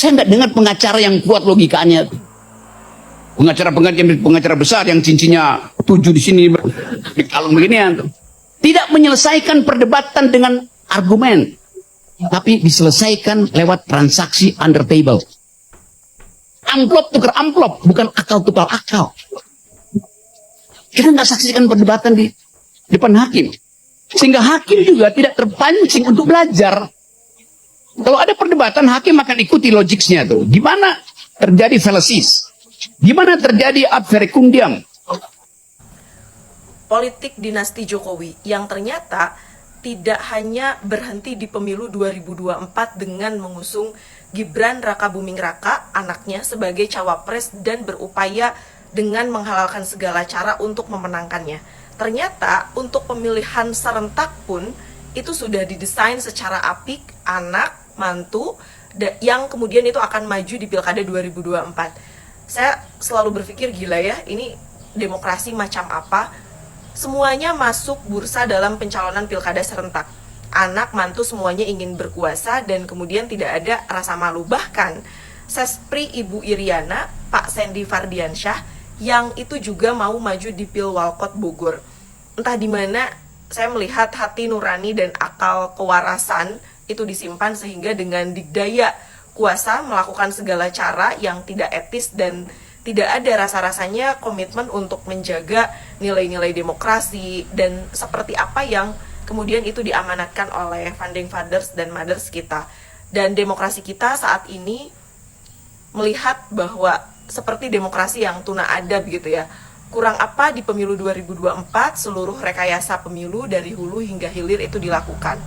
Saya nggak dengar pengacara yang kuat logikanya. Pengacara besar yang cincinnya 7 di sini, di kalung beginian. Tidak menyelesaikan perdebatan dengan argumen, tapi diselesaikan lewat transaksi under table. Amplop tukar amplop, bukan akal tukar akal. Kita nggak saksikan perdebatan di depan hakim, sehingga hakim juga tidak terpancing untuk belajar. Kalau ada perdebatan, hakim akan ikuti logiknya tuh. Gimana terjadi fallacies, gimana terjadi ad verecundiam. Politik dinasti Jokowi yang ternyata tidak hanya berhenti di pemilu 2024 dengan mengusung Gibran Rakabuming Raka, anaknya, sebagai cawapres dan berupaya dengan menghalalkan segala cara untuk memenangkannya. Ternyata untuk pemilihan serentak pun itu sudah didesain secara apik, anak, mantu, yang kemudian itu akan maju di Pilkada 2024. Saya selalu berpikir, gila ya, ini demokrasi macam apa? Semuanya masuk bursa dalam pencalonan pilkada serentak. Anak, mantu, semuanya ingin berkuasa dan kemudian tidak ada rasa malu. Bahkan Sespri Ibu Iriana, Pak Sandy Fardiansyah, yang itu juga mau maju di Pilwalkot Bogor. Entah di mana saya melihat hati nurani dan akal kewarasan itu disimpan, sehingga dengan didaya kuasa melakukan segala cara yang tidak etis dan tidak ada rasa-rasanya komitmen untuk menjaga nilai-nilai demokrasi dan seperti apa yang kemudian itu diamanatkan oleh founding fathers dan mothers kita. Dan demokrasi kita saat ini melihat bahwa seperti demokrasi yang tuna ada begitu ya. Kurang apa di pemilu 2024 seluruh rekayasa pemilu dari hulu hingga hilir itu dilakukan.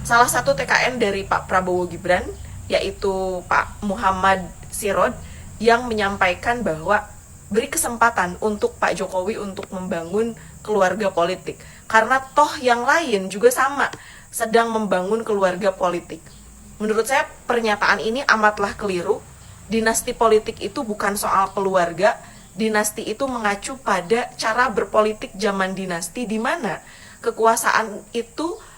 Salah satu TKN dari Pak Prabowo Gibran, yaitu Pak Muhammad Sirod, yang menyampaikan bahwa beri kesempatan untuk Pak Jokowi untuk membangun keluarga politik. Karena toh yang lain juga sama, sedang membangun keluarga politik. Menurut saya pernyataan ini amatlah keliru. Dinasti politik itu bukan soal keluarga. Dinasti itu mengacu pada cara berpolitik zaman dinasti, di mana kekuasaan itu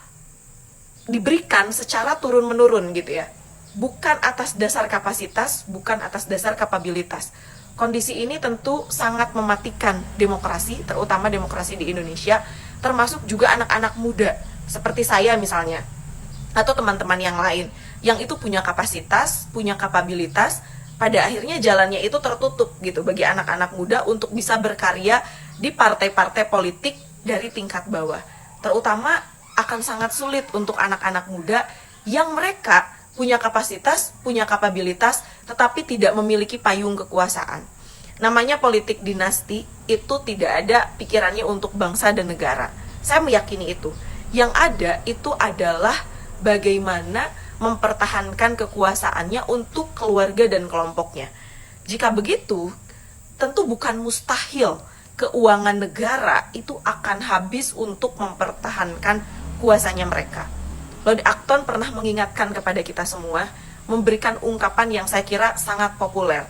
diberikan secara turun-menurun gitu ya. Bukan atas dasar kapasitas, bukan atas dasar kapabilitas. Kondisi ini tentu sangat mematikan demokrasi, terutama demokrasi di Indonesia, termasuk juga anak-anak muda, seperti saya misalnya, atau teman-teman yang lain, yang itu punya kapasitas, punya kapabilitas, pada akhirnya jalannya itu tertutup gitu bagi anak-anak muda untuk bisa berkarya di partai-partai politik dari tingkat bawah. Terutama akan sangat sulit untuk anak-anak muda yang mereka punya kapasitas, punya kapabilitas, tetapi tidak memiliki payung kekuasaan. Namanya politik dinasti, itu tidak ada pikirannya untuk bangsa dan negara. Saya meyakini itu. Yang ada itu adalah bagaimana mempertahankan kekuasaannya untuk keluarga dan kelompoknya. Jika begitu, tentu bukan mustahil keuangan negara itu akan habis untuk mempertahankan kuasanya mereka. Lord Acton pernah mengingatkan kepada kita semua, memberikan ungkapan yang saya kira sangat populer.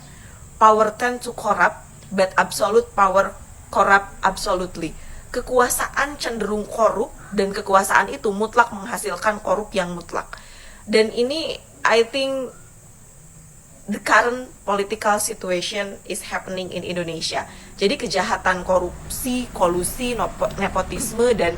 Power tend to corrupt, but absolute power corrupt absolutely. Kekuasaan cenderung korup, dan kekuasaan itu mutlak menghasilkan korup yang mutlak. Dan ini, I think, the current political situation is happening in Indonesia. Jadi kejahatan korupsi, kolusi, nepotisme, dan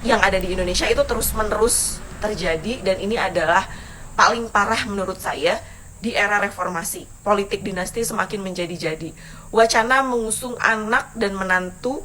yang ada di Indonesia itu terus-menerus terjadi, dan ini adalah paling parah menurut saya di era reformasi. Politik dinasti semakin menjadi-jadi. Wacana mengusung anak dan menantu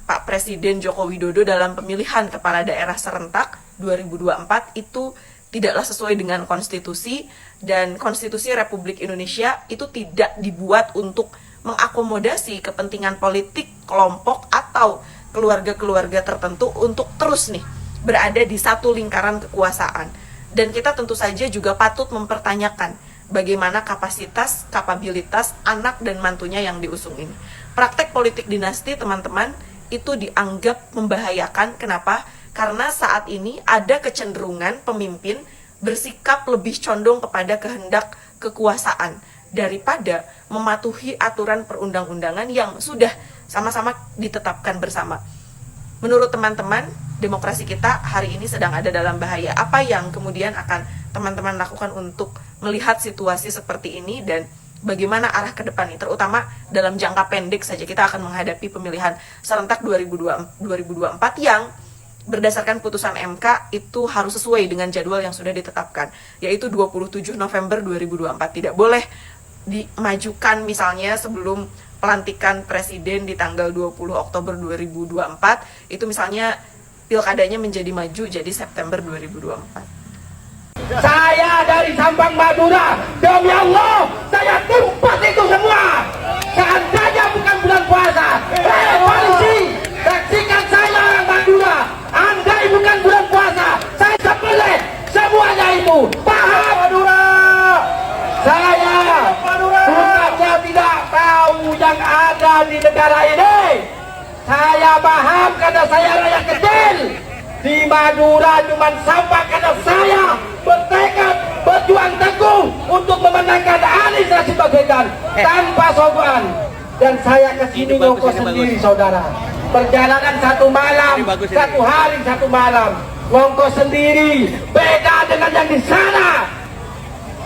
Pak Presiden Joko Widodo dalam pemilihan kepala daerah serentak 2024 itu tidaklah sesuai dengan konstitusi, dan konstitusi Republik Indonesia itu tidak dibuat untuk mengakomodasi kepentingan politik kelompok atau keluarga-keluarga tertentu untuk terus nih berada di satu lingkaran kekuasaan. Dan kita tentu saja juga patut mempertanyakan bagaimana kapasitas, kapabilitas anak dan mantunya yang diusung ini. Praktek politik dinasti, teman-teman, itu dianggap membahayakan. Kenapa? Karena saat ini ada kecenderungan pemimpin bersikap lebih condong kepada kehendak kekuasaan daripada mematuhi aturan perundang-undangan yang sudah sama-sama ditetapkan bersama. Menurut teman-teman, demokrasi kita hari ini sedang ada dalam bahaya. Apa yang kemudian akan teman-teman lakukan untuk melihat situasi seperti ini dan bagaimana arah ke depan ini, terutama dalam jangka pendek saja kita akan menghadapi pemilihan serentak 2024 yang berdasarkan putusan MK itu harus sesuai dengan jadwal yang sudah ditetapkan, yaitu 27 November 2024. Tidak boleh dimajukan misalnya sebelum pelantikan presiden di tanggal 20 Oktober 2024, itu misalnya pilkadanya menjadi maju jadi September 2024. Saya dari Sampang Madura, demi Allah, saya tumpas itu semua. Seandainya bukan bulan puasa, polisi, saksikan saya orang Madura. Andai bukan bulan puasa, saya sembelih semuanya itu. Paham Madura? Saya bukannya tidak tahu yang ada di negara ini. Saya paham karena saya rakyat kecil. Di Madura cuma sampai karena saya bertekad berjuang teguh untuk memenangkan Anies Rashid Baswedan tanpa sogokan. Dan saya kesini ngongkos sendiri, saudara. Perjalanan satu malam, satu hari, satu malam. Ngongkos sendiri, beda dengan yang di sana.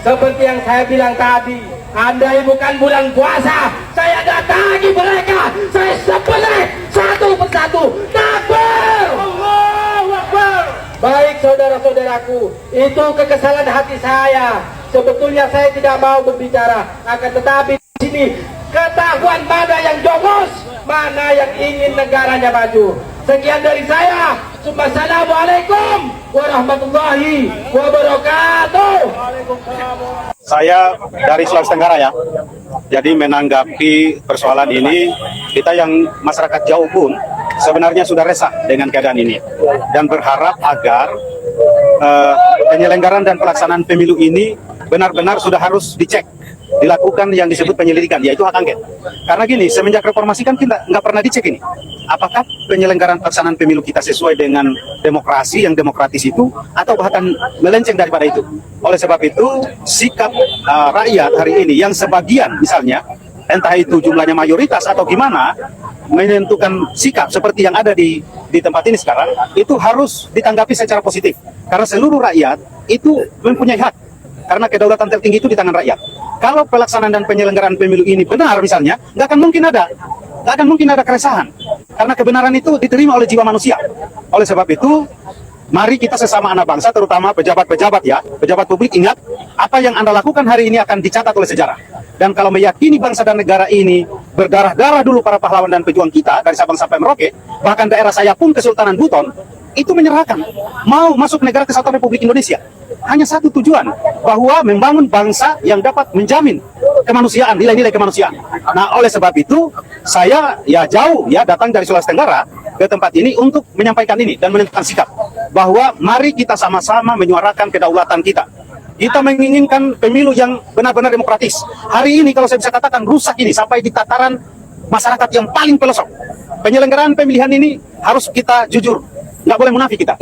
Seperti yang saya bilang tadi, andai bukan bulan puasa, saya datangi mereka, saya sembelih satu persatu. Takbir! Allahu Akbar! Baik saudara-saudaraku, itu kekesalan hati saya. Sebetulnya saya tidak mau berbicara, akan tetapi di sini ketahuan mana yang jongos, mana yang ingin negaranya maju. Sekian dari saya. Wassalamualaikum warahmatullahi wabarakatuh. Saya dari Sulawesi Tenggara ya. Jadi menanggapi persoalan ini, kita yang masyarakat jauh pun sebenarnya sudah resah dengan keadaan ini dan berharap agar penyelenggaraan dan pelaksanaan pemilu ini benar-benar sudah harus dicek, dilakukan yang disebut penyelidikan, yaitu hak angket. Karena gini, semenjak reformasi kan kita nggak pernah dicek ini, apakah penyelenggaraan pelaksanaan pemilu kita sesuai dengan demokrasi yang demokratis itu, atau bahkan melenceng daripada itu. Oleh sebab itu, sikap rakyat hari ini yang sebagian misalnya, entah itu jumlahnya mayoritas atau gimana, menentukan sikap seperti yang ada di tempat ini sekarang, itu harus ditanggapi secara positif. Karena seluruh rakyat itu mempunyai hak, karena kedaulatan tertinggi itu di tangan rakyat. Kalau pelaksanaan dan penyelenggaraan pemilu ini benar misalnya, nggak akan mungkin ada keresahan. Karena kebenaran itu diterima oleh jiwa manusia. Oleh sebab itu, mari kita sesama anak bangsa, terutama pejabat-pejabat ya, pejabat publik, ingat, apa yang Anda lakukan hari ini akan dicatat oleh sejarah. Dan kalau meyakini bangsa dan negara ini berdarah-darah dulu para pahlawan dan pejuang kita, dari Sabang sampai Merauke, bahkan daerah saya pun Kesultanan Buton, itu menyerahkan, mau masuk negara kesatuan Republik Indonesia. Hanya satu tujuan, bahwa membangun bangsa yang dapat menjamin kemanusiaan, nilai-nilai kemanusiaan. Nah, oleh sebab itu, saya ya jauh ya datang dari Sulawesi Tenggara ke tempat ini untuk menyampaikan ini dan menentukan sikap bahwa mari kita sama-sama menyuarakan kedaulatan kita. Kita menginginkan pemilu yang benar-benar demokratis. Hari ini kalau saya bisa katakan rusak ini sampai di tataran masyarakat yang paling pelosok. Penyelenggaraan pemilihan ini harus kita jujur, nggak boleh munafik kita.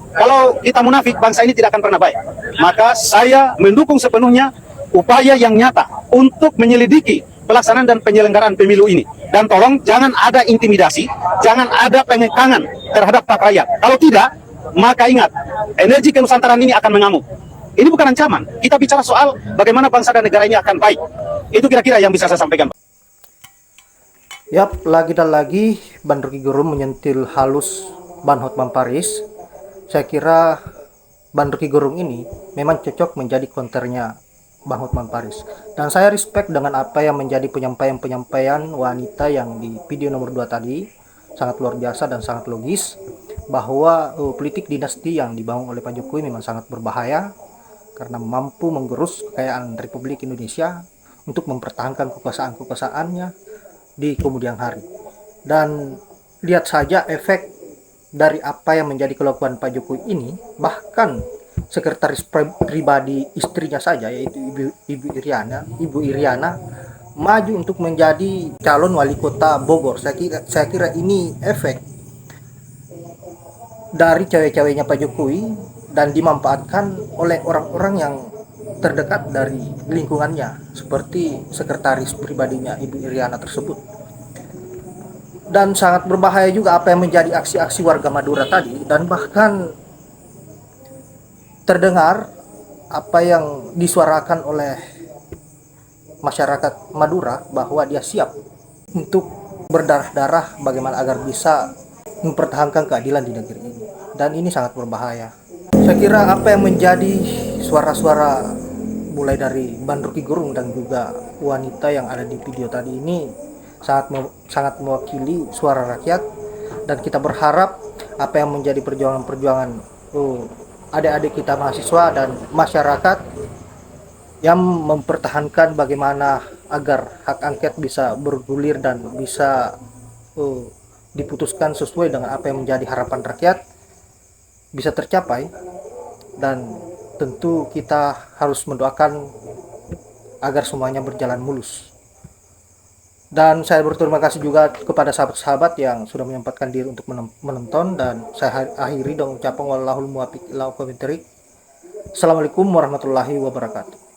Kalau kita munafik, bangsa ini tidak akan pernah baik. Maka saya mendukung sepenuhnya upaya yang nyata untuk menyelidiki pelaksanaan dan penyelenggaraan pemilu ini. Dan tolong jangan ada intimidasi, jangan ada pengekangan terhadap hak rakyat. Kalau tidak, maka ingat, energi kenusantaraan ini akan mengamuk. Ini bukan ancaman, kita bicara soal bagaimana bangsa dan negara ini akan baik. Itu kira-kira yang bisa saya sampaikan. Yap, lagi dan lagi Ban Rocky Gerung menyentil halus Ban Hotman Paris. Saya kira Ban Rocky Gerung ini memang cocok menjadi counternya Bang Hotman Paris. Dan saya respect dengan apa yang menjadi penyampaian-penyampaian wanita yang di video nomor 2 tadi. Sangat luar biasa dan sangat logis bahwa politik dinasti yang dibangun oleh Pak Jokowi memang sangat berbahaya karena mampu menggerus kekayaan Republik Indonesia untuk mempertahankan kekuasaan-kekuasaannya di kemudian hari. Dan lihat saja efek dari apa yang menjadi kelakuan Pak Jokowi ini, bahkan sekretaris pribadi istrinya saja, yaitu Ibu Iriana maju untuk menjadi calon wali kota Bogor. Saya kira ini efek dari cewek-ceweknya Pak Jokowi dan dimanfaatkan oleh orang-orang yang terdekat dari lingkungannya, seperti sekretaris pribadinya Ibu Iriana tersebut. Dan sangat berbahaya juga apa yang menjadi aksi-aksi warga Madura tadi, dan bahkan terdengar apa yang disuarakan oleh masyarakat Madura bahwa dia siap untuk berdarah-darah bagaimana agar bisa mempertahankan keadilan di negeri ini. Dan ini sangat berbahaya. Saya kira apa yang menjadi suara-suara mulai dari Ban Roky Gerung dan juga wanita yang ada di video tadi ini sangat mewakili suara rakyat, dan kita berharap apa yang menjadi perjuangan-perjuangan adik-adik kita mahasiswa dan masyarakat yang mempertahankan bagaimana agar hak angket bisa bergulir dan bisa diputuskan sesuai dengan apa yang menjadi harapan rakyat bisa tercapai. Dan tentu kita harus mendoakan agar semuanya berjalan mulus. Dan saya berterima kasih juga kepada sahabat-sahabat yang sudah menyempatkan diri untuk menonton, dan saya akhiri dengan ucapan wallahul muwaffiq ila aqwamit thoriq. Assalamualaikum warahmatullahi wabarakatuh.